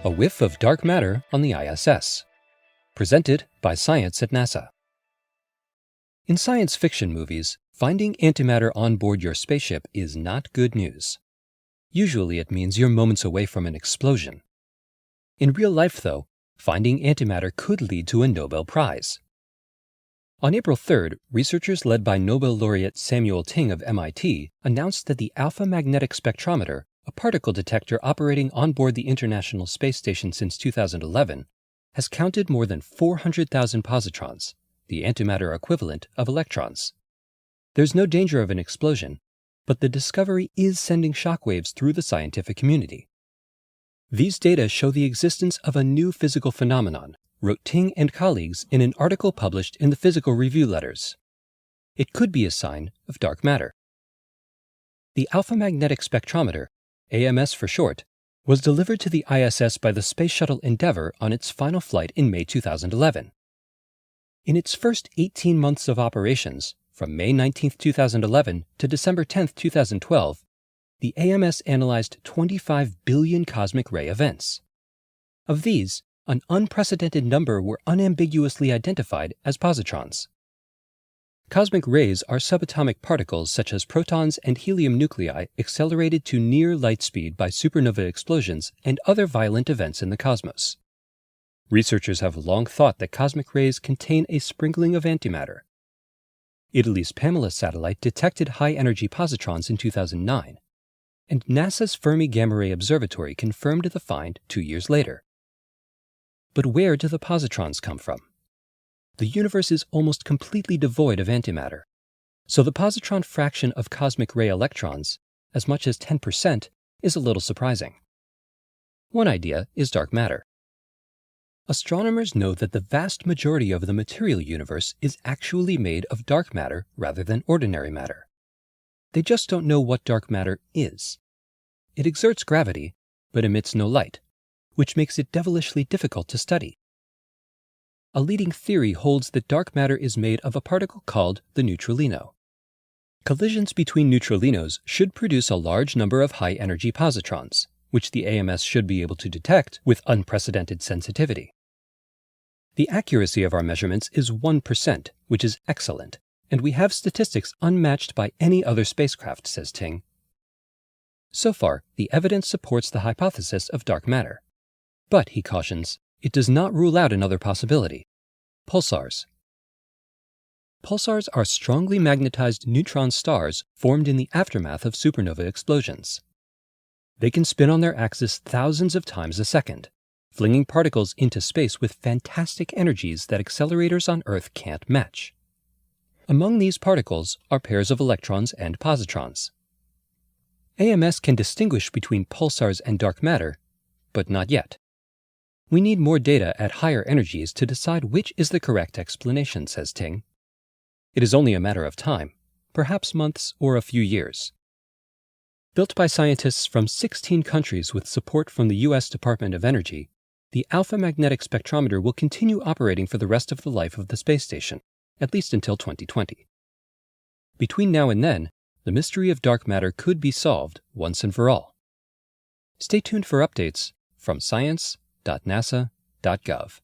A whiff of dark matter on the ISS. Presented by Science at NASA. In science fiction movies, finding antimatter on board your spaceship is not good news. Usually it means you're moments away from an explosion. In real life, though, finding antimatter could lead to a Nobel Prize. On April 3rd, researchers led by Nobel laureate Samuel Ting of MIT announced that the alpha magnetic spectrometer, a particle detector operating on board the International Space Station since 2011, has counted more than 400,000 positrons, the antimatter equivalent of electrons. There's no danger of an explosion, but the discovery is sending shockwaves through the scientific community. These data show the existence of a new physical phenomenon, wrote Ting and colleagues in an article published in the Physical Review Letters. It could be a sign of dark matter. The alpha magnetic spectrometer, AMS for short, was delivered to the ISS by the Space Shuttle Endeavour on its final flight in May 2011. In its first 18 months of operations, from May 19, 2011 to December 10, 2012, the AMS analyzed 25 billion cosmic ray events. Of these, an unprecedented number were unambiguously identified as positrons. Cosmic rays are subatomic particles such as protons and helium nuclei accelerated to near light speed by supernova explosions and other violent events in the cosmos. Researchers have long thought that cosmic rays contain a sprinkling of antimatter. Italy's Pamela satellite detected high-energy positrons in 2009, and NASA's Fermi Gamma Ray Observatory confirmed the find 2 years later. But where do the positrons come from? The universe is almost completely devoid of antimatter, so the positron fraction of cosmic ray electrons, as much as 10%, is a little surprising. One idea is dark matter. Astronomers know that the vast majority of the material universe is actually made of dark matter rather than ordinary matter. They just don't know what dark matter is. It exerts gravity, but emits no light, which makes it devilishly difficult to study. A leading theory holds that dark matter is made of a particle called the neutralino. Collisions between neutralinos should produce a large number of high-energy positrons, which the AMS should be able to detect with unprecedented sensitivity. The accuracy of our measurements is 1%, which is excellent, and we have statistics unmatched by any other spacecraft, says Ting. So far, the evidence supports the hypothesis of dark matter. But, he cautions, it does not rule out another possibility: pulsars. Pulsars are strongly magnetized neutron stars formed in the aftermath of supernova explosions. They can spin on their axis thousands of times a second, flinging particles into space with fantastic energies that accelerators on Earth can't match. Among these particles are pairs of electrons and positrons. AMS can distinguish between pulsars and dark matter, but not yet. We need more data at higher energies to decide which is the correct explanation, says Ting. It is only a matter of time, perhaps months or a few years. Built by scientists from 16 countries with support from the U.S. Department of Energy, the alpha magnetic spectrometer will continue operating for the rest of the life of the space station, at least until 2020. Between now and then, the mystery of dark matter could be solved once and for all. Stay tuned for updates from science.nasa.gov.